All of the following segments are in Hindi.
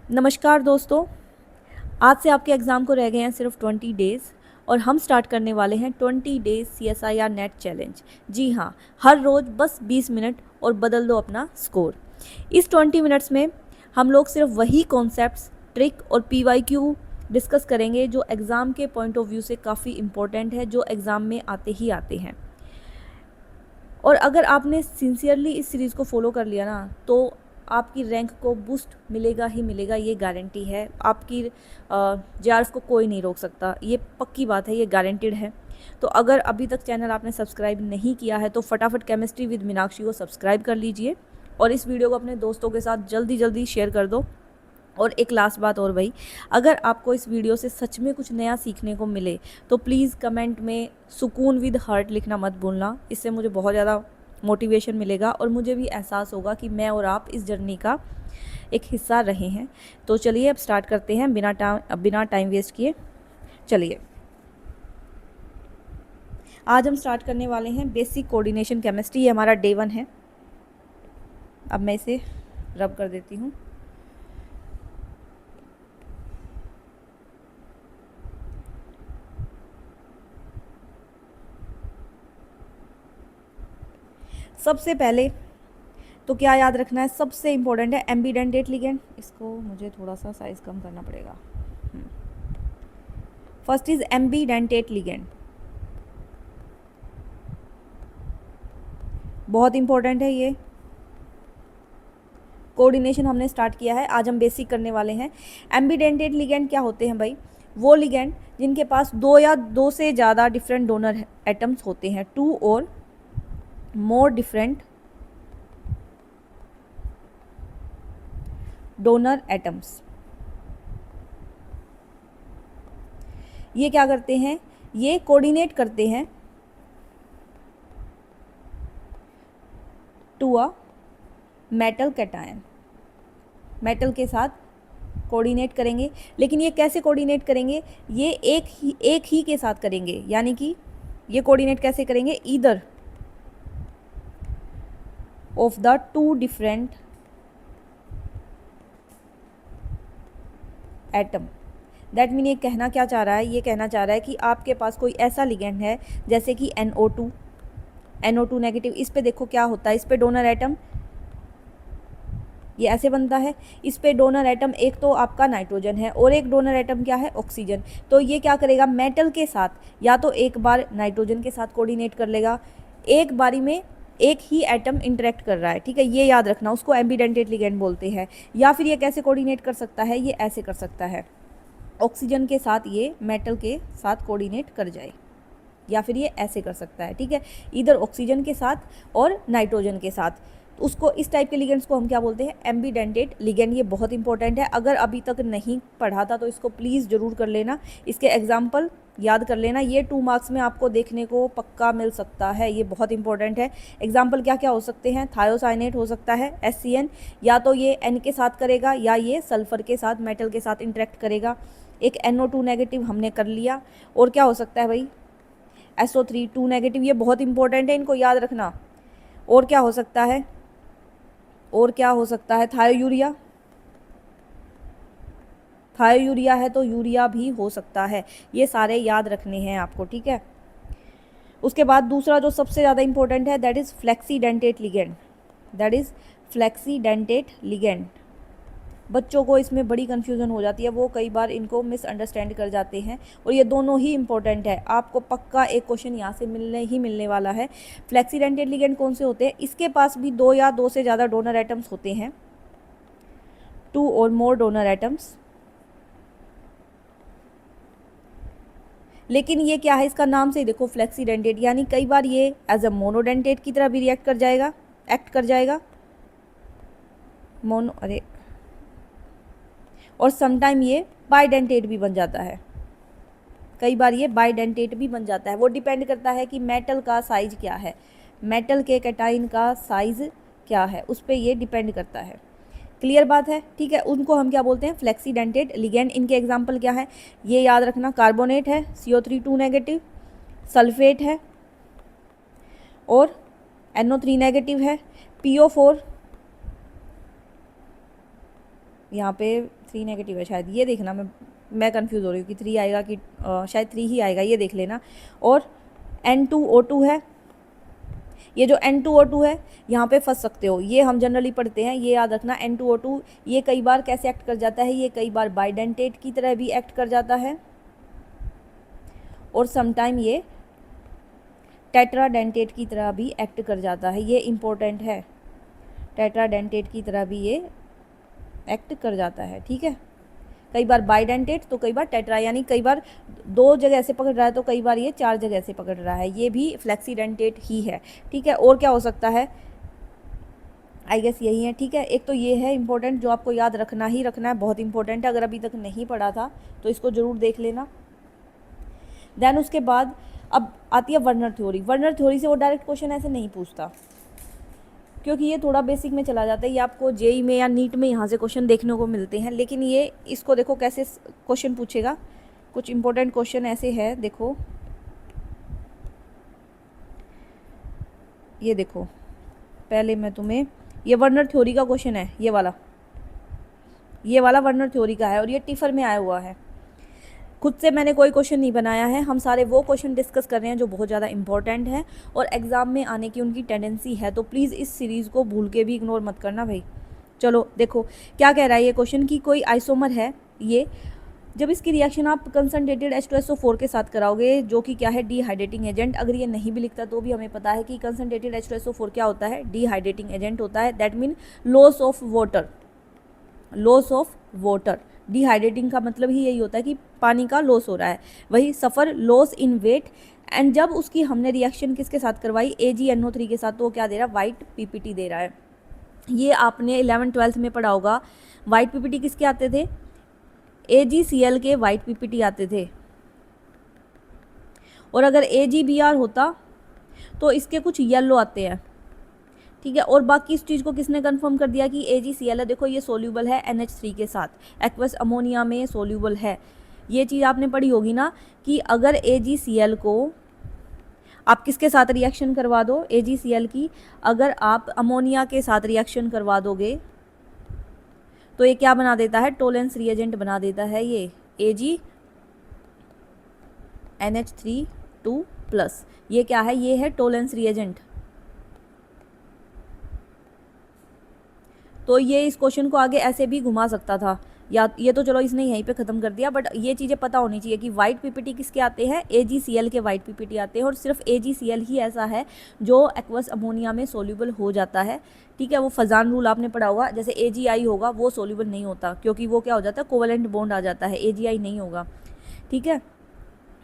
नमस्कार दोस्तों। आज से आपके एग्ज़ाम को रह गए हैं सिर्फ 20 डेज़ और हम स्टार्ट करने वाले हैं 20 डेज़ CSIR नेट चैलेंज। जी हाँ, हर रोज़ बस 20 मिनट और बदल दो अपना स्कोर। इस 20 मिनट्स में हम लोग सिर्फ वही कॉन्सेप्ट्स, ट्रिक और PYQ डिस्कस करेंगे जो एग्ज़ाम के पॉइंट ऑफ व्यू से काफ़ी इम्पोर्टेंट है, जो एग्ज़ाम में आते ही आते हैं। और अगर आपने सिंसियरली इस सीरीज़ को फॉलो कर लिया ना, तो आपकी रैंक को बूस्ट मिलेगा ही मिलेगा, ये गारंटी है। आपकी JRF को कोई नहीं रोक सकता, ये पक्की बात है, ये गारंटीड है। तो अगर अभी तक चैनल आपने सब्सक्राइब नहीं किया है तो फटाफट केमिस्ट्री विद मीनाक्षी को सब्सक्राइब कर लीजिए और इस वीडियो को अपने दोस्तों के साथ जल्दी जल्दी शेयर कर दो। और एक लास्ट बात और भाई, अगर आपको इस वीडियो से सच में कुछ नया सीखने को मिले तो प्लीज़ कमेंट में सुकून विद हार्ट लिखना मत भूलना। इससे मुझे बहुत ज़्यादा मोटिवेशन मिलेगा और मुझे भी एहसास होगा कि मैं और आप इस जर्नी का एक हिस्सा रहे हैं। तो चलिए अब स्टार्ट करते हैं बिना टाइम वेस्ट किए। चलिए, आज हम स्टार्ट करने वाले हैं बेसिक कोऑर्डिनेशन केमिस्ट्री। ये हमारा डे 1 है। अब मैं इसे रब कर देती हूँ। सबसे पहले तो क्या याद रखना है, सबसे इम्पोर्टेंट है एम्बीडेंटेट लिगेंड। इसको मुझे थोड़ा सा साइज कम करना पड़ेगा। फर्स्ट इज एम्बीडेंटेट लिगेंड, बहुत इंपॉर्टेंट है ये। कोऑर्डिनेशन हमने स्टार्ट किया है, आज हम बेसिक करने वाले हैं। एम्बीडेंटेट लिगेंड क्या होते हैं भाई? वो लिगेंड जिनके पास दो या दो से ज़्यादा डिफरेंट डोनर एटम्स होते हैं, 2 और मोर डिफरेंट डोनर एटम्स। ये क्या करते हैं? ये कोऑर्डिनेट करते हैं to a metal cation. Metal के साथ कोऑर्डिनेट करेंगे, लेकिन ये कैसे कोऑर्डिनेट करेंगे? ये एक ही के साथ करेंगे, यानी कि ये कोऑर्डिनेट कैसे करेंगे? Either of the 2 different atom. That mean ये कहना क्या चाह रहा है? ये कहना चाह रहा है कि आपके पास कोई ऐसा लिगेंड है जैसे कि NO2 नेगेटिव। इस पे देखो क्या होता है, इस पे डोनर एटम ये ऐसे बनता है। इस पे डोनर एटम एक तो आपका नाइट्रोजन है और एक डोनर एटम क्या है? ऑक्सीजन। तो ये क्या करेगा? मेटल के साथ या तो एक बार नाइट्रोजन के साथ कोऑर्डिनेट कर लेगा, एक बारी में एक ही एटम इंटरेक्ट कर रहा है, ठीक है, ये याद रखना, उसको एम्बीडेंटेट लिगेंड बोलते हैं। या फिर ये कैसे कोऑर्डिनेट कर सकता है? ये ऐसे कर सकता है, ऑक्सीजन के साथ ये मेटल के साथ कोऑर्डिनेट कर जाए, या फिर ये ऐसे कर सकता है, ठीक है, इधर ऑक्सीजन के साथ और नाइट्रोजन के साथ। तो उसको, इस टाइप के लिगेंड्स को हम क्या बोलते हैं? Ambidentate ligand. ये बहुत इंपॉर्टेंट है, अगर अभी तक नहीं पढ़ा था तो इसको प्लीज़ ज़रूर कर लेना, इसके एग्जाम्पल याद कर लेना। ये 2 मार्क्स में आपको देखने को पक्का मिल सकता है, ये बहुत इंपॉर्टेंट है। एग्जाम्पल क्या क्या हो सकते हैं? थायोसाइनेट हो सकता है, SCN, या तो ये N के साथ करेगा या ये सल्फर के साथ, मेटल के साथ इंटरेक्ट करेगा। एक NO2 नेगेटिव हमने कर लिया। और क्या हो सकता है भाई? SO3 2 negative. ये बहुत इंपॉर्टेंट है, इनको याद रखना। और क्या हो सकता है? और क्या हो सकता है? थायोयूरिया। थायोयूरिया है तो यूरिया भी हो सकता है। ये सारे याद रखने हैं आपको, ठीक है। उसके बाद दूसरा जो सबसे ज़्यादा इंपॉर्टेंट है, that is flexidentate ligand. That is flexidentate ligand. बच्चों को इसमें बड़ी कन्फ्यूज़न हो जाती है, वो कई बार इनको मिसअंडरस्टैंड कर जाते हैं, और ये दोनों ही इंपॉर्टेंट है। आपको पक्का एक क्वेश्चन यहाँ से मिलने वाला है। फ्लेक्सीडेंटेट लिगेंड कौन से होते हैं? इसके पास भी 2 या 2 से ज़्यादा डोनर एटम्स होते हैं, 2 और मोर डोनर एटम्स। लेकिन ये क्या है? इसका नाम से ही देखो, फ्लेक्सीडेंटेट, यानी कई बार ये एज अ मोनोडेंटेट की तरह भी एक्ट कर जाएगा। अरे, और समटाइम ये बाइडेंटेट भी बन जाता है। कई बार ये बाइडेंटेट भी बन जाता है। वो डिपेंड करता है कि मेटल का साइज क्या है, मेटल के कैटाइन का साइज क्या है, उस पर ये डिपेंड करता है। क्लियर बात है, ठीक है। उनको हम क्या बोलते हैं? फ्लेक्सीडेंटेट लिगेंड। इनके एग्जाम्पल क्या है ये याद रखना? कार्बोनेट है, CO3 2 नेगेटिव, सल्फेट है और NO3 नेगेटिव है, PO4 यहाँ पे 3 नेगेटिव है शायद, ये देखना, मैं कंफ्यूज हो रही हूँ कि 3 आएगा कि शायद 3 ही आएगा, ये देख लेना। और N2O2 है, ये जो N2O2 है यहाँ पे फंस सकते हो, ये हम जनरली पढ़ते हैं, ये याद रखना। N2O2 ये कई बार कैसे एक्ट कर जाता है, ये कई बार बाइडेंटेट की तरह भी एक्ट कर जाता है और समटाइम ये टेट्राडेंटेट की तरह भी एक्ट कर जाता है। ये इम्पोर्टेंट है, टेट्राडेंटेट की तरह भी ये एक्ट कर जाता है, ठीक है। कई बार बाइडेंटेट तो कई बार टेट्रा, यानी कई बार 2 जगह से पकड़ रहा है तो कई बार ये 4 जगह से पकड़ रहा है, ये भी फ्लेक्सीडेंटेट ही है, ठीक है। और क्या हो सकता है, आई गेस यही है, ठीक है। एक तो ये है इंपॉर्टेंट, जो आपको याद रखना ही रखना है, बहुत इंपॉर्टेंट है, अगर अभी तक नहीं पढ़ा था तो इसको ज़रूर देख लेना। देन उसके बाद अब आती है वर्नर थ्योरी। वर्नर थ्योरी से वो डायरेक्ट क्वेश्चन ऐसे नहीं पूछता, क्योंकि ये थोड़ा बेसिक में चला जाता है, ये आपको जेई में या नीट में यहाँ से क्वेश्चन देखने को मिलते हैं। लेकिन ये इसको देखो कैसे क्वेश्चन पूछेगा, कुछ इंपॉर्टेंट क्वेश्चन ऐसे है, देखो ये देखो, पहले मैं तुम्हें, ये वर्नर थ्योरी का क्वेश्चन है, ये वाला वर्नर थ्योरी का है और ये टिफर में आया हुआ है। खुद से मैंने कोई क्वेश्चन नहीं बनाया है, हम सारे वो क्वेश्चन डिस्कस कर रहे हैं जो बहुत ज़्यादा इंपॉर्टेंट है और एग्ज़ाम में आने की उनकी टेंडेंसी है, तो प्लीज़ इस सीरीज़ को भूल के भी इग्नोर मत करना भाई। चलो देखो क्या कह रहा है ये क्वेश्चन, कि कोई आइसोमर है ये, जब इसकी रिएक्शन आप कंसनट्रेटेड H2SO4 के साथ कराओगे, जो कि क्या है, डिहाइड्रेटिंग एजेंट। अगर ये नहीं भी लिखता तो भी हमें पता है कि कंसनट्रेटेड H2SO4 क्या होता है, डिहाइड्रेटिंग एजेंट होता है। That mean loss of water, loss of water. Dehydrating का मतलब ही यही होता है कि पानी का लॉस हो रहा है, वही सफ़र लॉस इन वेट। एंड जब उसकी हमने रिएक्शन किसके साथ करवाई, AgNO3 के साथ, तो वो क्या दे रहा है, वाइट पीपीटी दे रहा है। ये आपने 11th-12th में पढ़ा होगा। वाइट पीपीटी किसके आते थे, AgCl के वाइट पीपीटी आते थे। और अगर AgBr होता तो इसके कुछ येलो आते हैं, ठीक है। और बाकी इस चीज़ को किसने कंफर्म कर दिया कि AgCl है, देखो ये सोल्यूबल है NH3 के साथ, एक्वस अमोनिया में सोल्यूबल है। ये चीज़ आपने पढ़ी होगी ना कि अगर AgCl को आप किसके साथ रिएक्शन करवा दो, AgCl की अगर आप अमोनिया के साथ रिएक्शन करवा दोगे तो ये क्या बना देता है, टोलेंस रिएजेंट बना देता है ये AgNH3 ये क्या है, ये है टोलेंस रिएजेंट। तो ये इस क्वेश्चन को आगे ऐसे भी घुमा सकता था, या ये तो चलो इसने यहीं पे ख़त्म कर दिया, बट ये चीज़ें पता होनी चाहिए कि वाइट पीपीटी किसके आते हैं, AgCl के वाइट पीपीटी आते हैं। और सिर्फ AgCl ही ऐसा है जो एक्वस अमोनिया में सोल्यूबल हो जाता है, ठीक है। वो फजान रूल आपने पढ़ा होगा, जैसे AgI होगा वो सोल्यूबल नहीं होता, क्योंकि वो क्या हो जाता है, कोवेलेंट बॉन्ड आ जाता है, AgI नहीं होगा, ठीक है।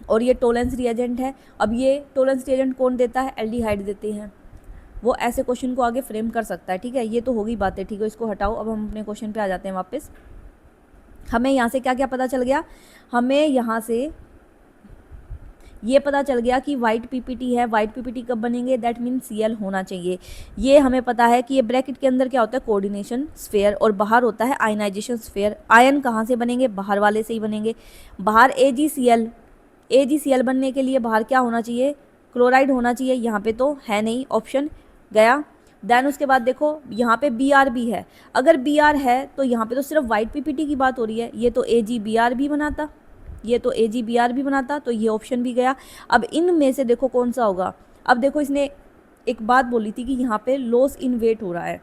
और ये टोलेंस रिएजेंट है। अब ये टोलेंस रिएजेंट कौन देता है, एल्डिहाइड देते हैं। वो ऐसे क्वेश्चन को आगे फ्रेम कर सकता है, ठीक है। ये तो होगी बातें, ठीक है, इसको हटाओ। अब हम अपने क्वेश्चन पे आ जाते हैं वापस। हमें यहाँ से क्या क्या पता चल गया, हमें यहाँ से ये पता चल गया कि वाइट पीपीटी है। वाइट पीपीटी कब बनेंगे, दैट मीन Cl होना चाहिए। ये हमें पता है कि ये ब्रैकेट के अंदर क्या होता है, कोऑर्डिनेशन स्फेयर, और बाहर होता है आयनाइजेशन स्फेयर। आयन कहाँ से बनेंगे, बाहर वाले से ही बनेंगे। बाहर AgCl बनने के लिए बाहर क्या होना चाहिए, क्लोराइड होना चाहिए। यहाँ पे तो है नहीं, ऑप्शन गया। देन उसके बाद देखो यहाँ पे Br भी है, अगर Br है तो यहाँ पे तो सिर्फ वाइट पीपीटी की बात हो रही है, ये तो AgBr भी बनाता, ये तो AgBr भी बनाता, तो ये ऑप्शन भी गया। अब इन में से देखो कौन सा होगा। अब देखो इसने एक बात बोली थी कि यहाँ पे लॉस इन वेट हो रहा है,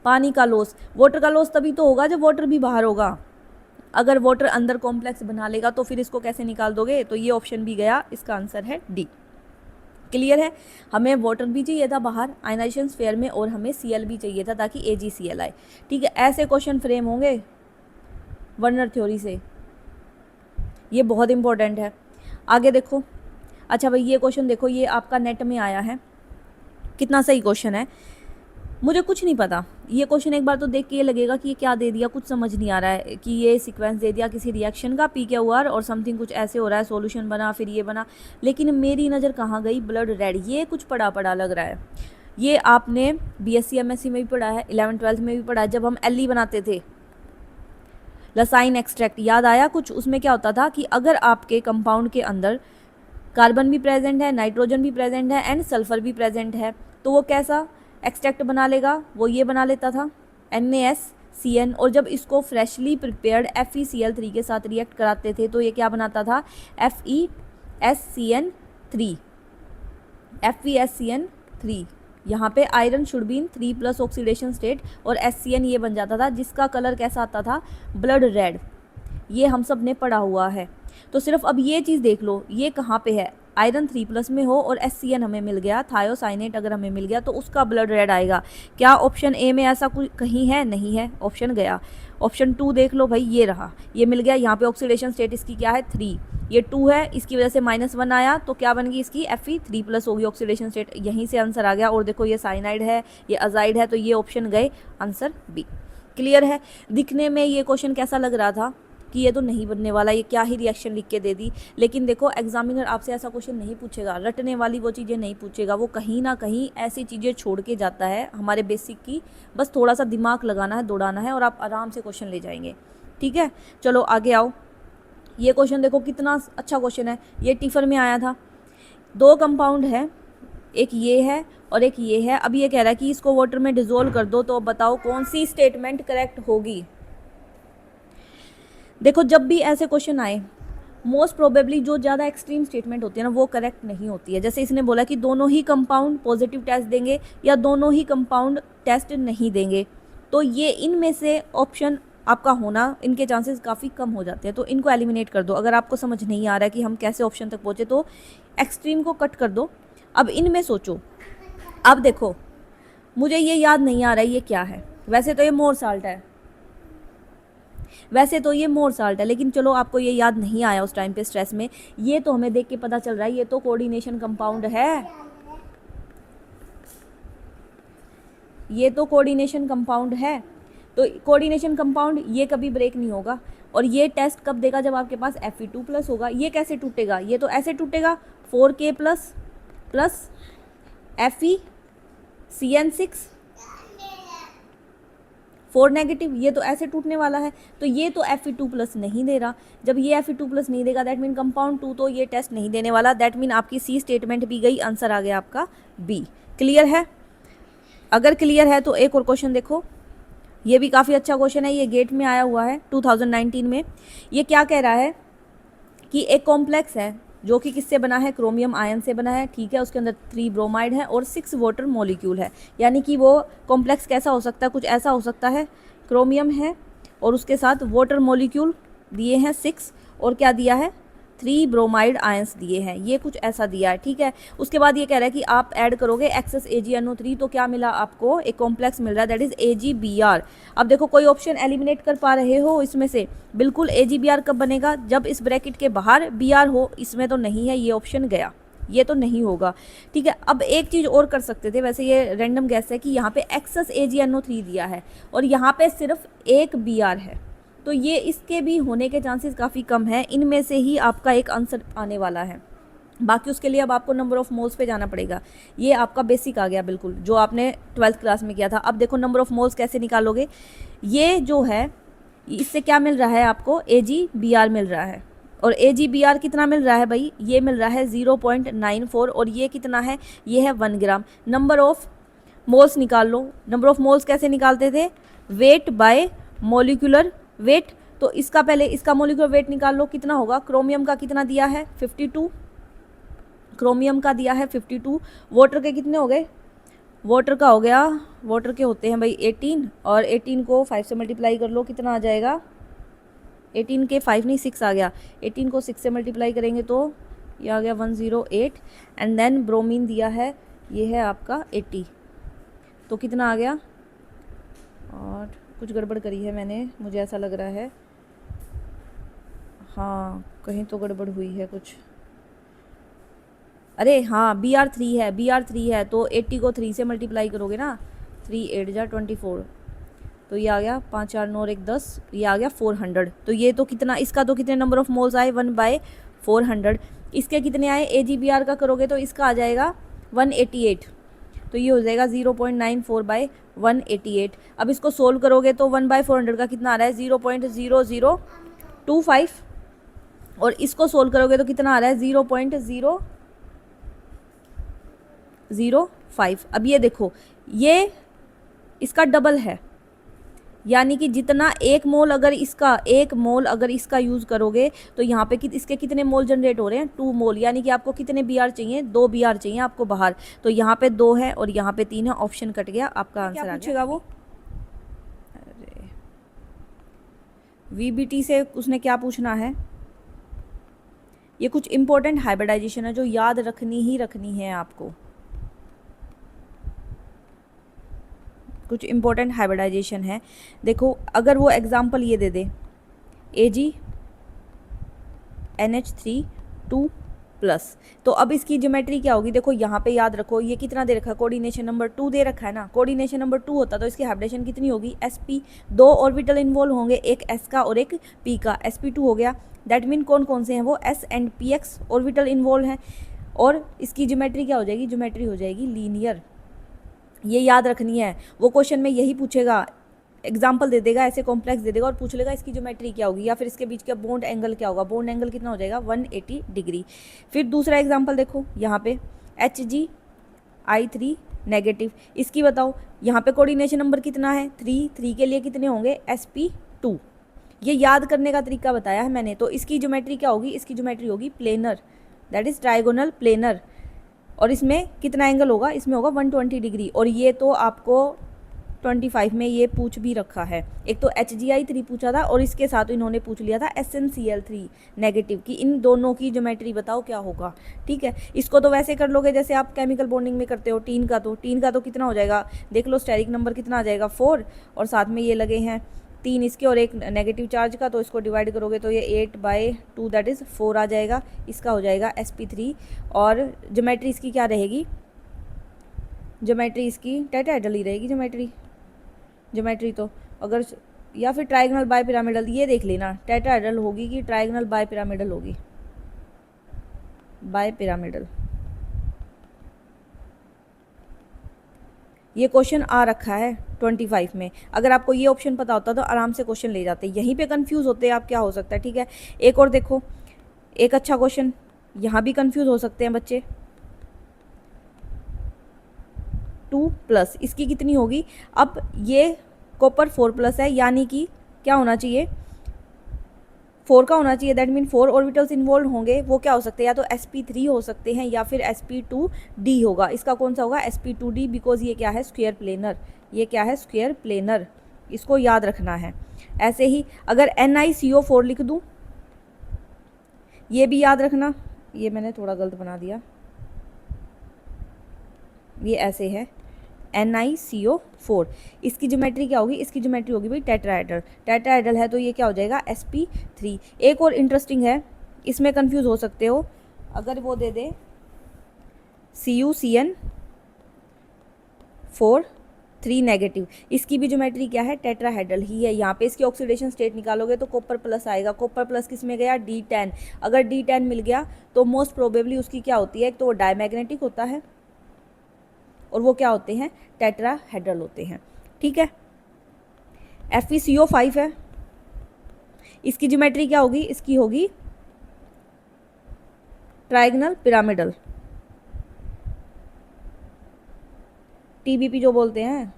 पानी का लॉस। वाटर का लॉस तभी तो होगा जब वाटर भी बाहर होगा। अगर वाटर अंदर कॉम्प्लेक्स बना लेगा तो फिर इसको कैसे निकाल दोगे, तो ये ऑप्शन भी गया। इसका आंसर है डी। क्लियर है, हमें वाटर भी चाहिए था बाहर आयनाइजेशन स्फीयर में, और हमें Cl भी चाहिए था ताकि AgCl आए, ठीक है। ऐसे क्वेश्चन फ्रेम होंगे वर्नर थ्योरी से, ये बहुत इंपॉर्टेंट है। आगे देखो, अच्छा भाई ये क्वेश्चन देखो, ये आपका नेट में आया है, कितना सही क्वेश्चन है। मुझे कुछ नहीं पता, ये क्वेश्चन एक बार तो देख के ये लगेगा कि ये क्या दे दिया, कुछ समझ नहीं आ रहा है कि ये सीक्वेंस दे दिया किसी रिएक्शन का, PQR और समथिंग कुछ ऐसे हो रहा है, सॉल्यूशन बना फिर ये बना। लेकिन मेरी नज़र कहाँ गई, ब्लड रेड, ये कुछ पढ़ा पढ़ा लग रहा है। ये आपने BSc MSc में भी पढ़ा है, 11th-12th में भी पढ़ा है, जब हम LE बनाते थे, लसाइन एक्सट्रैक्ट, याद आया कुछ। उसमें क्या होता था कि अगर आपके कंपाउंड के अंदर कार्बन भी प्रेजेंट है, नाइट्रोजन भी प्रेजेंट है एंड सल्फर भी प्रेजेंट है, तो वो कैसा एक्सट्रैक्ट बना लेगा, वो ये बना लेता था NaS CN, और जब इसको फ्रेशली प्रिपेयर्ड FeCl3 के साथ रिएक्ट कराते थे तो ये क्या बनाता था, FeSCN3, FeSCN3। यहाँ पे iron should be in 3+ oxidation state और SCN ये बन जाता था, जिसका कलर कैसा आता था, ब्लड रेड। ये हम सब ने पढ़ा हुआ है। तो सिर्फ अब ये चीज़ देख लो, ये कहाँ पे है, आयरन 3+ में हो और SCN हमें मिल गया, थायोसाइनेट अगर हमें मिल गया तो उसका ब्लड रेड आएगा। क्या ऑप्शन ए में ऐसा कुछ कहीं है, नहीं है, ऑप्शन गया। ऑप्शन 2 देख लो भाई, ये रहा, ये मिल गया। यहाँ पे ऑक्सीडेशन स्टेट इसकी क्या है, 3, ये 2 है, इसकी वजह से -1 आया तो क्या बन गई इसकी, Fe3+ होगी ऑक्सीडेशन स्टेट। यहीं से आंसर आ गया। और देखो ये साइनाइड है, ये अजाइड है, तो ये ऑप्शन गए, आंसर बी। क्लियर है। दिखने में ये क्वेश्चन कैसा लग रहा था कि ये तो नहीं बनने वाला, ये क्या ही रिएक्शन लिख के दे दी, लेकिन देखो एग्जामिनर आपसे ऐसा क्वेश्चन नहीं पूछेगा, रटने वाली वो चीज़ें नहीं पूछेगा, वो कहीं ना कहीं ऐसी चीज़ें छोड़ के जाता है हमारे बेसिक की। बस थोड़ा सा दिमाग लगाना है, दौड़ाना है और आप आराम से क्वेश्चन ले जाएंगे। ठीक है, चलो आगे आओ। ये क्वेश्चन देखो कितना अच्छा क्वेश्चन है, ये टिफर में आया था। 2 कंपाउंड है, एक ये है और एक ये है। अब ये कह रहा है कि इसको वाटर में डिजोल्व कर दो, तो बताओ कौन सी स्टेटमेंट करेक्ट होगी। देखो जब भी ऐसे क्वेश्चन आए, मोस्ट प्रोबेबली जो ज़्यादा एक्सट्रीम स्टेटमेंट होती है ना वो करेक्ट नहीं होती है। जैसे इसने बोला कि दोनों ही कंपाउंड पॉजिटिव टेस्ट देंगे या दोनों ही कंपाउंड टेस्ट नहीं देंगे, तो ये इनमें से ऑप्शन आपका होना, इनके चांसेस काफ़ी कम हो जाते हैं, तो इनको एलिमिनेट कर दो। अगर आपको समझ नहीं आ रहा है कि हम कैसे ऑप्शन तक पहुँचे तो एक्सट्रीम को कट कर दो। अब इनमें सोचो। अब देखो मुझे ये याद नहीं आ रहा है ये क्या है, वैसे तो ये मोर साल्ट है, वैसे तो ये मोर साल्ट है, लेकिन चलो आपको ये याद नहीं आया उस टाइम पे स्ट्रेस में। ये तो हमें देख के पता चल रहा है ये तो कोऑर्डिनेशन कंपाउंड है, ये तो कोऑर्डिनेशन कंपाउंड है। तो कोऑर्डिनेशन कंपाउंड ये कभी ब्रेक नहीं होगा। और ये टेस्ट कब देगा, जब आपके पास Fe2+ होगा। ये कैसे टूटेगा, ये तो ऐसे टूटेगा 4K प्लस FeCN6 4 नेगेटिव, ये तो ऐसे टूटने वाला है। तो ये तो Fe2+ नहीं दे रहा। जब ये Fe2+ नहीं देगा दैट मीन कंपाउंड 2 तो ये टेस्ट नहीं देने वाला। दैट मीन आपकी सी स्टेटमेंट भी गई, आंसर आ गया आपका बी। क्लियर है। अगर क्लियर है तो एक और क्वेश्चन देखो, ये भी काफ़ी अच्छा क्वेश्चन है, ये गेट में आया हुआ है 2019 में। ये क्या कह रहा है कि एक कॉम्प्लेक्स है जो कि किससे बना है, क्रोमियम आयन से बना है। ठीक है, उसके अंदर 3 ब्रोमाइड है और 6 वाटर मॉलिक्यूल है। यानी कि वो कॉम्प्लेक्स कैसा हो सकता है, कुछ ऐसा हो सकता है, क्रोमियम है और उसके साथ वाटर मॉलिक्यूल दिए हैं 6 और क्या दिया है, 3 ब्रोमाइड आयंस दिए हैं, ये कुछ ऐसा दिया है। ठीक है, उसके बाद ये कह रहा है कि आप ऐड करोगे एक्सेस AgNO3 तो क्या मिला आपको, एक कॉम्प्लेक्स मिल रहा है दैट इज AgBr। अब देखो कोई ऑप्शन एलिमिनेट कर पा रहे हो इसमें से, बिल्कुल AgBr कब बनेगा, जब इस ब्रैकेट के बाहर Br हो। इसमें तो नहीं है, ये ऑप्शन गया, ये तो नहीं होगा। ठीक है, अब एक चीज़ और कर सकते थे, वैसे ये रैंडम गैस है कि यहाँ पे एक्सेस AgNO3 दिया है और यहाँ पे सिर्फ एक Br है, तो ये इसके भी होने के चांसेस काफ़ी कम है। इनमें से ही आपका एक आंसर आने वाला है। बाकी उसके लिए अब आपको नंबर ऑफ मोल्स पे जाना पड़ेगा। ये आपका बेसिक आ गया बिल्कुल, जो आपने 12th क्लास में किया था। अब देखो नंबर ऑफ मोल्स कैसे निकालोगे। ये जो है इससे क्या मिल रहा है आपको, AgBr मिल रहा है। और AgBr कितना मिल रहा है भाई, ये मिल रहा है 0.94 और ये कितना है, ये है 1 ग्राम। नंबर ऑफ मोल्स निकाल लो। नंबर ऑफ मोल्स कैसे निकालते थे, वेट बाय मोलिकुलर वेट। तो इसका पहले इसका मोलिकुलर वेट निकाल लो, कितना होगा, क्रोमियम का कितना दिया है 52, क्रोमियम का दिया है 52। वाटर के कितने हो गए, वाटर का हो गया, वाटर के होते हैं भाई 18 और 18 को 5 से मल्टीप्लाई कर लो, कितना आ जाएगा, 18 के 5 नहीं 6 आ गया, 18 को 6 से मल्टीप्लाई करेंगे तो ये आ गया 108। एंड देन ब्रोमीन दिया है, ये है आपका 80, तो कितना आ गया, और कुछ गड़बड़ करी है मैंने, मुझे ऐसा लग रहा है, हाँ कहीं तो गड़बड़ हुई है कुछ। अरे हाँ Br3 है, Br3 है तो 80 को 3 से मल्टीप्लाई करोगे ना, 3 8 जा 24, तो ये आ गया 5 4 9 1 10, ये आ गया 400। तो ये तो कितना, इसका तो कितने नंबर ऑफ मोल्स आए 1/400। इसके कितने आए, AgBr का करोगे तो इसका आ जाएगा 188, तो ये हो जाएगा 0.94/188। अब इसको सोल्व करोगे तो 1/400 का कितना आ रहा है, 0.0025 और इसको सोल्व करोगे तो कितना आ रहा है 0.005। अब ये देखो ये इसका डबल है, यानी कि जितना एक मोल अगर इसका यूज़ करोगे तो यहाँ पे इसके कितने मोल जनरेट हो रहे हैं, 2 मोल। यानी कि आपको कितने बी आर चाहिए, 2 बी आर चाहिए आपको बाहर। तो यहाँ पे 2 है और यहाँ पे 3 है, ऑप्शन कट गया, आपका आंसर आ गया। पूछेगा वो अरे वीबीटी से उसने क्या पूछना है, ये कुछ इंपॉर्टेंट हाइब्रिडाइजेशन है जो याद रखनी है आपको। कुछ इंपॉर्टेंट हाइब्रिडाइजेशन है। देखो अगर वो एग्जांपल ये दे दे AgNH3 2+, तो अब इसकी ज्योमेट्री क्या होगी। देखो यहाँ पे याद रखो ये कितना दे रखा है, कोऑर्डिनेशन नंबर 2 दे रखा है ना। कोऑर्डिनेशन नंबर 2 होता तो इसकी हाइब्रिडेशन कितनी होगी, sp। 2 ऑर्बिटल इन्वॉल्व होंगे, एक s का और एक p का, sp2 हो गया। दैट मीन कौन कौन से हैं वो, s and px orbital involve हैं। और इसकी ज्योमेट्री क्या हो जाएगी, ज्योमेट्री हो जाएगी लीनियर। ये याद रखनी है, वो क्वेश्चन में यही पूछेगा, एग्जाम्पल दे देगा, ऐसे कॉम्प्लेक्स दे देगा और पूछ लेगा इसकी ज्योमेट्री क्या होगी या फिर इसके बीच का बॉन्ड एंगल क्या होगा। बॉन्ड एंगल कितना हो जाएगा, 180 डिग्री। फिर दूसरा एग्जाम्पल देखो यहाँ पे HgI3 नेगेटिव, इसकी बताओ यहाँ पे कोऑर्डिनेशन नंबर कितना है, 3 के लिए कितने होंगे, sp2। ये याद करने का तरीका बताया है मैंने। तो इसकी ज्योमेट्री क्या होगी, इसकी ज्योमेट्री होगी planar, that is trigonal planar. और इसमें कितना एंगल होगा, इसमें होगा 120 डिग्री। और ये तो आपको 25 में ये पूछ भी रखा है। एक तो HgI3 पूछा था और इसके साथ इन्होंने पूछ लिया था SnCl3 नेगेटिव की, इन दोनों की ज्योमेट्री बताओ क्या होगा। ठीक है, इसको तो वैसे कर लोगे जैसे आप केमिकल बॉन्डिंग में करते हो। टीन का तो कितना हो जाएगा, देख लो स्टेरिक नंबर कितना आ जाएगा 4, और साथ में ये लगे हैं 3 इसके और एक नेगेटिव चार्ज का, तो इसको डिवाइड करोगे तो ये 8/2 दैट इज़ 4 आ जाएगा। इसका हो जाएगा sp3। और ज्योमेट्री इसकी क्या रहेगी, ज्योमेट्री इसकी टेट्राहेड्रल ही रहेगी। ज्योमेट्री तो अगर या फिर ट्राइगोनल बाय पिरामिडल, ये देख लेना टेट्राहेड्रल होगी कि ट्राइगोनल बाय पिरामिडल होगी, बाय पिरामिडल। ये क्वेश्चन आ रखा है 25 में। अगर आपको ये ऑप्शन पता होता तो आराम से क्वेश्चन ले जाते, यहीं पे कंफ्यूज होते आप क्या हो सकता है। ठीक है, एक और देखो, एक अच्छा क्वेश्चन, यहाँ भी कंफ्यूज हो सकते हैं बच्चे। 2+, इसकी कितनी होगी, अब ये कॉपर 4+ है, यानी कि क्या होना चाहिए, 4 का होना चाहिए। दैट मीन 4 ऑर्बिटल्स इन्वॉल्व होंगे। वो क्या हो सकते हैं, या तो sp3 हो सकते हैं या फिर sp2d होगा। इसका कौन सा होगा, sp2d, बिकॉज ये क्या है, स्क्वायर प्लेनर। ये क्या है, स्क्वायर प्लेनर, इसको याद रखना है। ऐसे ही अगर NiCO4 लिख दूँ, ये भी याद रखना। ये मैंने थोड़ा गलत बना दिया, ये ऐसे है NiCO4। इसकी ज्योमेट्री क्या होगी, इसकी ज्योमेट्री होगी भाई टेट्राहेड्रल है तो ये क्या हो जाएगा, sp3। एक और इंटरेस्टिंग है, इसमें कंफ्यूज हो सकते हो, अगर वो दे दे CuCN4 3 नेगेटिव, इसकी भी ज्योमेट्री क्या है, टेट्राहेड्रल ही है। यहाँ पे इसकी ऑक्सीडेशन स्टेट निकालोगे तो कॉपर प्लस आएगा। कॉपर प्लस किस में गया, D10। अगर D10 मिल गया तो मोस्ट प्रोबेबली उसकी क्या होती है, एक तो वो डायमैग्नेटिक होता है और वो क्या होते हैं, टेट्राहेड्रल होते हैं। ठीक है, FeCO5 है, इसकी ज्योमेट्री क्या होगी, इसकी होगी ट्राइगोनल पिरामिडल, TBP जो बोलते हैं।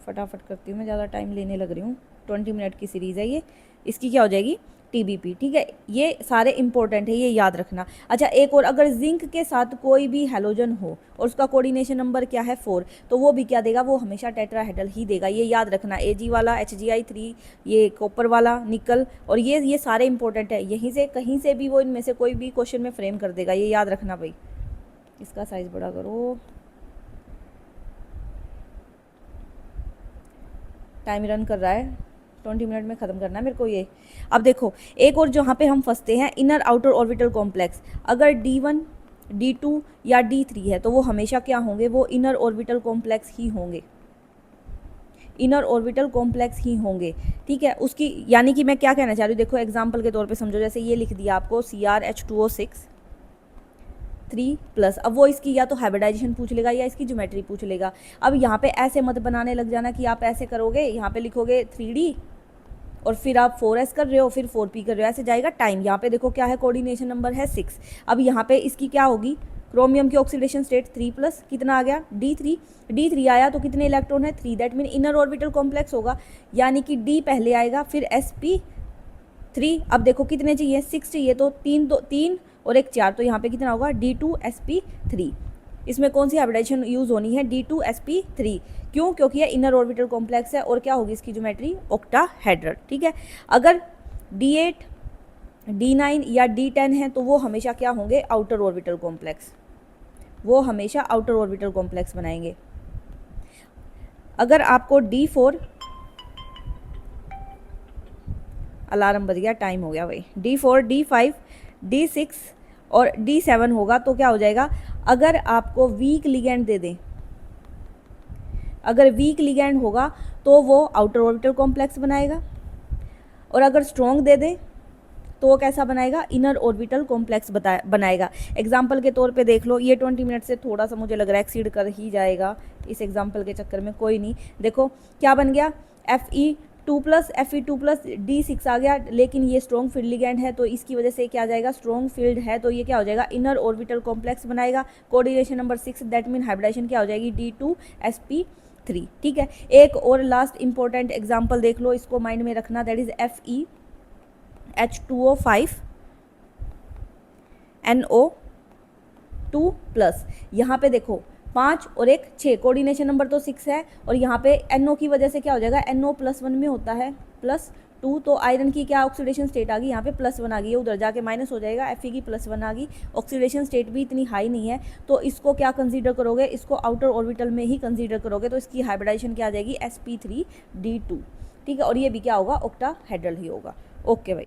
फटाफट करती हूँ मैं, ज़्यादा टाइम लेने लग रही हूँ, 20 मिनट की सीरीज़ है ये। इसकी क्या हो जाएगी, TBP। ठीक है, ये सारे इंपॉर्टेंट है, ये याद रखना। अच्छा, एक और, अगर जिंक के साथ कोई भी हैलोजन हो और उसका कोऑर्डिनेशन नंबर क्या है 4, तो वो भी क्या देगा, वो हमेशा टेट्राहेड्रल ही देगा। ये याद रखना, Ag वाला HgI3, ये कॉपर वाला निकल, और ये सारे इंपॉर्टेंट है। यहीं से कहीं से भी वो इनमें से कोई भी क्वेश्चन में फ्रेम कर देगा, ये याद रखना भाई। इसका साइज बड़ा करो, टाइम रन कर रहा है, 20 मिनट में ख़त्म करना है मेरे को ये। अब देखो एक और जहाँ पे हम फंसते हैं, इनर आउटर ऑर्बिटल कॉम्प्लेक्स। अगर D1, D2 या D3 है तो वो हमेशा क्या होंगे, वो इनर ऑर्बिटल कॉम्प्लेक्स ही होंगे, इनर ऑर्बिटल कॉम्प्लेक्स ही होंगे। ठीक है, उसकी यानी कि मैं क्या कहना चाह रही हूँ, देखो एग्जाम्पल के तौर पे समझो, जैसे ये लिख दिया आपको CrH2O6 3+। अब वो इसकी या तो हाइब्रिडाइजेशन पूछ लेगा या इसकी ज्योमेट्री पूछ लेगा। अब यहाँ पे ऐसे मत बनाने लग जाना कि आप ऐसे करोगे, यहाँ पे लिखोगे 3D और फिर आप 4s कर रहे हो, फिर 4p कर रहे हो, ऐसे जाएगा टाइम। यहाँ पे देखो क्या है, कोऑर्डिनेशन नंबर है 6। अब यहाँ पे इसकी क्या होगी, क्रोमियम की ऑक्सीडेशन स्टेट 3+, कितना आ गया D3 आया तो कितने इलेक्ट्रॉन है 3, that mean inner orbital complex होगा, यानी कि D पहले आएगा फिर sp3। अब देखो कितने चाहिए 6 चाहिए, तो 3 और 1 4, तो यहाँ पे कितना होगा D2sp3। इसमें कौन सी हाइब्रिडाइजेशन यूज़ होनी है D2sp3, क्यों, क्योंकि ये इनर ऑर्बिटल कॉम्प्लेक्स है और क्या होगी इसकी ज्योमेट्री ऑक्टाहेड्रल। ठीक है, अगर D8 D9 या D10 है तो वो हमेशा क्या होंगे आउटर ऑर्बिटल कॉम्प्लेक्स, वो हमेशा आउटर ऑर्बिटल कॉम्प्लेक्स बनाएंगे। अगर आपको D4, अलार्म बज गया, टाइम हो गया भाई, D4 D5 D6 और D7 होगा तो क्या हो जाएगा, अगर आपको वीक लिगेंड दे दें, अगर वीक लिगेंड होगा तो वो आउटर ऑर्बिटल कॉम्प्लेक्स बनाएगा, और अगर स्ट्रॉन्ग दे दें तो वो कैसा बनाएगा इनर ऑर्बिटल कॉम्प्लेक्स बनाएगा। एग्जाम्पल के तौर पे देख लो, ये 20 मिनट से थोड़ा सा मुझे लग रहा है एक्सीड कर ही जाएगा इस एग्जाम्पल के चक्कर में, कोई नहीं। देखो क्या बन गया Fe2+ D6 आ गया, लेकिन ये स्ट्रॉन्ग फील्ड लिगेंड है तो इसकी वजह से क्या आ जाएगा, स्ट्रॉन्ग फील्ड है तो ये क्या हो जाएगा इनर ऑर्बिटल कॉम्प्लेक्स बनाएगा। Coordination number 6, that mean hybridisation क्या हो जाएगी D2sp3। ठीक है, एक और लास्ट इंपॉर्टेंट एग्जाम्पल देख लो, इसको माइंड में रखना, दैट इज FeH2O5 NO2+। यहाँ पे देखो 5 और 1 6, कोऑर्डिनेशन नंबर तो 6 है, और यहाँ पे NO की वजह से क्या हो जाएगा NO+1 में होता है +2, तो आयरन की क्या ऑक्सीडेशन स्टेट आ गई, यहाँ पे +1 आ गई है, उधर जाके माइनस हो जाएगा, Fe की +1 आ गई, ऑक्सीडेशन स्टेट भी इतनी हाई नहीं है, तो इसको क्या कंसीडर करोगे, इसको आउटर ऑर्बिटल में ही कंसीडर करोगे, तो इसकी हाइब्रिडाइजेशन क्या आ जाएगी sp3D2। ठीक है, और ये भी क्या होगा ऑक्टाहेड्रल ही होगा। ओके भाई।